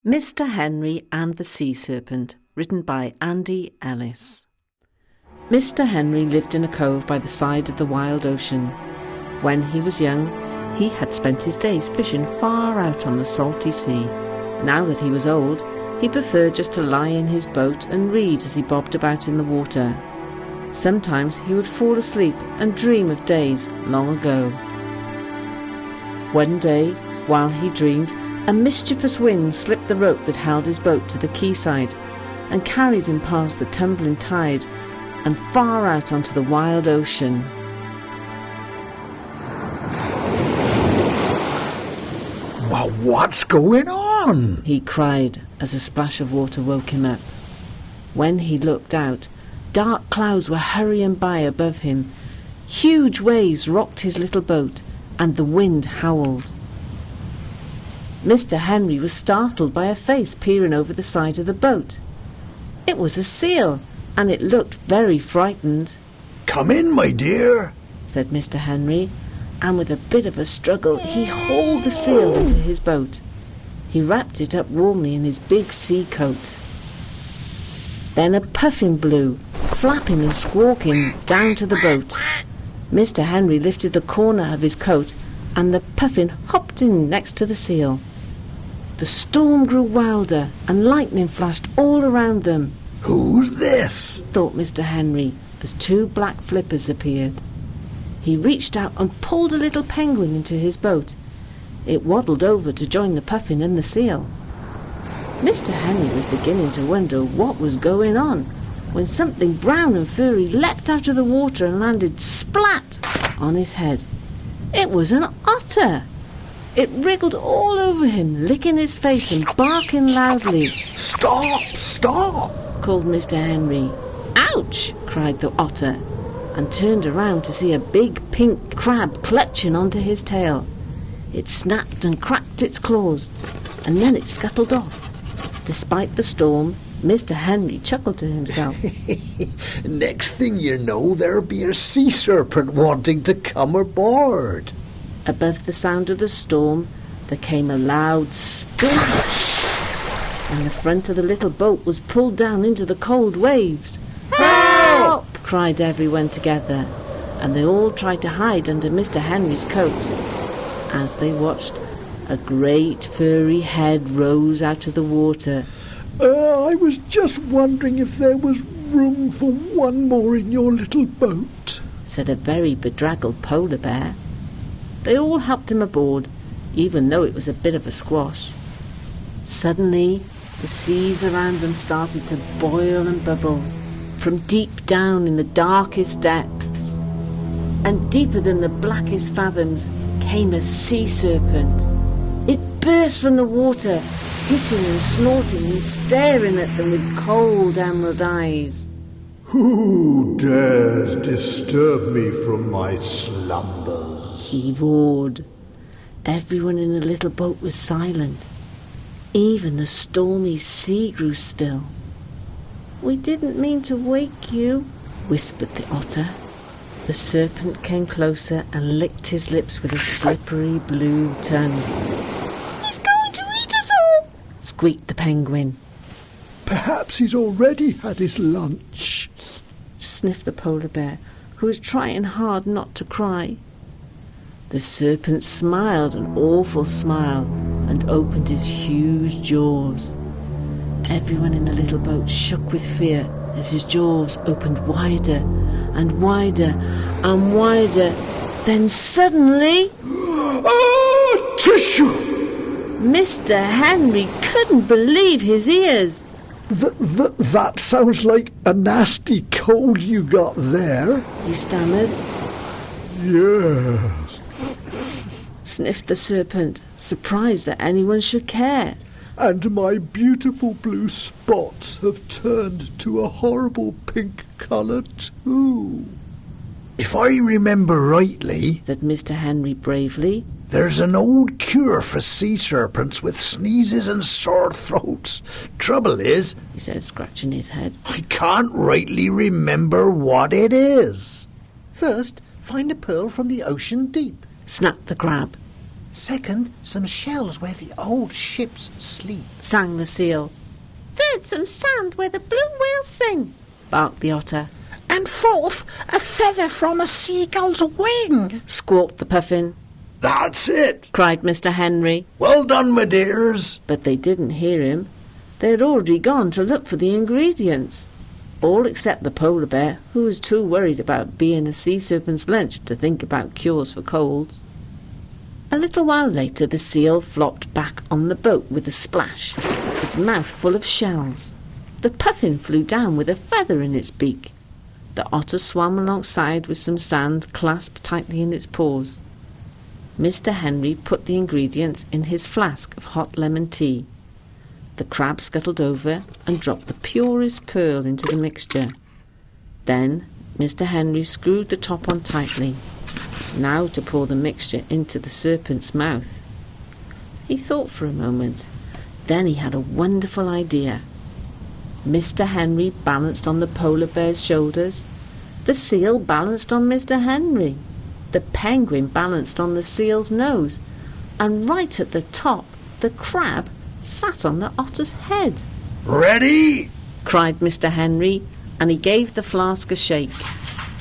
Mr. Henry and the Sea Serpent, written by Ellis. Mr. Henry lived in a cove by the side of the wild ocean. When he was young, he had spent his days fishing far out on the salty sea. Now that he was old, he preferred just to lie in his boat and read as he bobbed about in the water. Sometimes he would fall asleep and dream of days long ago. One day, while he dreamed, a mischievous wind slipped the rope that held his boat to the quayside and carried him past the tumbling tide and far out onto the wild ocean. Well, what's going on? He cried as a splash of water woke him up. When he looked out, dark clouds were hurrying by above him. Huge waves rocked his little boat and the wind howled. Mr. Henry was startled by a face peering over the side of the boat. It was a seal, and it looked very frightened. Come in, my dear, said Mr. Henry, and with a bit of a struggle he hauled the seal into his boat. He wrapped it up warmly in his big sea coat. Then a puffin blew, flapping and squawking, down to the boat. Mr. Henry lifted the corner of his coat, and the puffin hopped in next to the seal. The storm grew wilder, and lightning flashed all around them. Who's this? Thought Mr. Henry, as two black flippers appeared. He reached out and pulled a little penguin into his boat. It waddled over to join the puffin and the seal. Mr. Henry was beginning to wonder what was going on, when something brown and furry leapt out of the water and landed splat on his head. It was an otter! It wriggled all over him, licking his face and barking loudly. Stop! Stop! Called Mr. Henry. Ouch! Cried the otter, and turned around to see a big pink crab clutching onto his tail. It snapped and cracked its claws, and then it scuttled off. Despite the storm, Mr. Henry chuckled to himself. Next thing you know, there'll be a sea serpent wanting to come aboard. Above the sound of the storm, there came a loud splash, and the front of the little boat was pulled down into the cold waves. "Help!" cried everyone together, and they all tried to hide under Mr. Henry's coat. As they watched, a great furry head rose out of the water. I was just wondering if there was room for one more in your little boat, said a very bedraggled polar bear. They all helped him aboard, even though it was a bit of a squash. Suddenly, the seas around them started to boil and bubble from deep down in the darkest depths. And deeper than the blackest fathoms came a sea serpent. It burst from the water, hissing and snorting and staring at them with cold emerald eyes. Who dares disturb me from my slumbers? He roared. Everyone in the little boat was silent. Even the stormy sea grew still. We didn't mean to wake you, whispered the otter. The serpent came closer and licked his lips with a slippery blue tongue. He's going to eat us all, squeaked the penguin. Perhaps he's already had his lunch, sniffed the polar bear, who was trying hard not to cry. The serpent smiled an awful smile and opened his huge jaws. Everyone in the little boat shook with fear as his jaws opened wider and wider and wider. Then suddenly... Tissue! Mr. Henry couldn't believe his ears. That sounds like a nasty cold you got there, he stammered. Yes, sniffed the serpent, surprised that anyone should care. And my beautiful blue spots have turned to a horrible pink colour too. If I remember rightly, said Mr. Henry bravely, there's an old cure for sea serpents with sneezes and sore throats. Trouble is, he said, scratching his head, I can't rightly remember what it is. First, find a pearl from the ocean deep, snapped the crab. Second, some shells where the old ships sleep, sang the seal. Third, some sand where the blue whales sing, barked the otter. And fourth, a feather from a seagull's wing, squawked the puffin. That's it, cried Mr. Henry. Well done, my dears. But they didn't hear him. They had already gone to look for the ingredients. All except the polar bear, who was too worried about being a sea serpent's lunch to think about cures for colds. A little while later the seal flopped back on the boat with a splash, its mouth full of shells. The puffin flew down with a feather in its beak. The otter swam alongside with some sand clasped tightly in its paws. Mr. Henry put the ingredients in his flask of hot lemon tea. The crab scuttled over and dropped the purest pearl into the mixture. Then Mr. Henry screwed the top on tightly. Now to pour the mixture into the serpent's mouth. He thought for a moment. Then he had a wonderful idea. Mr. Henry balanced on the polar bear's shoulders. The seal balanced on Mr. Henry. The penguin balanced on the seal's nose. And right at the top, the crab sat on the otter's head. Ready? cried Mr. Henry, and he gave the flask a shake.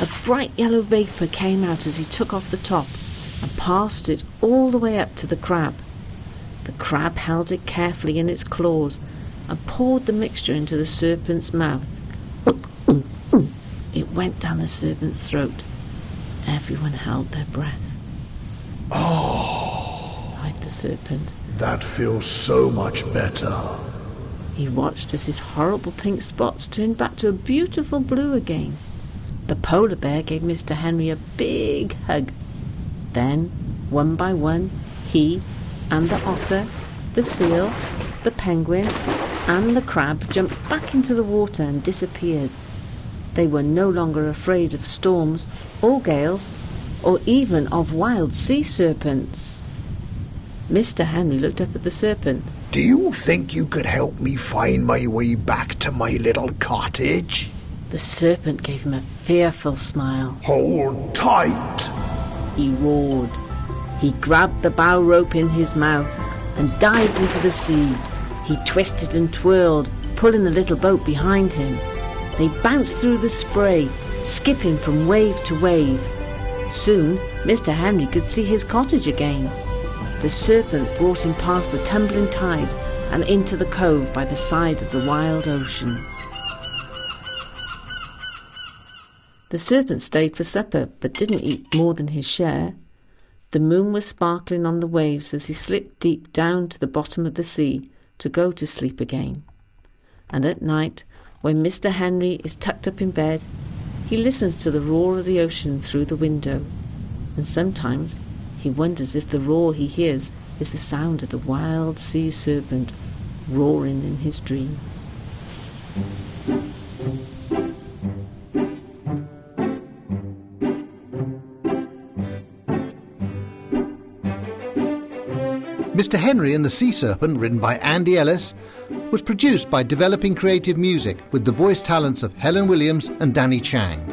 A bright yellow vapour came out as he took off the top and passed it all the way up to the crab. The crab held it carefully in its claws and poured the mixture into the serpent's mouth. It went down the serpent's throat. Everyone held their breath. Oh, sighed the serpent. That feels so much better. He watched as his horrible pink spots turned back to a beautiful blue again. The polar bear gave Mr. Henry a big hug. Then, one by one, he and the otter, the seal, the penguin, and the crab jumped back into the water and disappeared. They were no longer afraid of storms or gales or even of wild sea serpents. Mr. Henry looked up at the serpent. Do you think you could help me find my way back to my little cottage? The serpent gave him a fearful smile. Hold tight, he roared. He grabbed the bow rope in his mouth and dived into the sea. He twisted and twirled, pulling the little boat behind him. They bounced through the spray, skipping from wave to wave. Soon, Mr. Henry could see his cottage again. The serpent brought him past the tumbling tide and into the cove by the side of the wild ocean. The serpent stayed for supper, but didn't eat more than his share. The moon was sparkling on the waves as he slipped deep down to the bottom of the sea to go to sleep again. And at night, when Mr. Henry is tucked up in bed, he listens to the roar of the ocean through the window, and sometimes he wonders if the roar he hears is the sound of the wild sea serpent roaring in his dreams. Mr. Henry and the Sea Serpent, written by Andy Ellis, was produced by Developing Creative Music with the voice talents of Helen Williams and Danny Chang.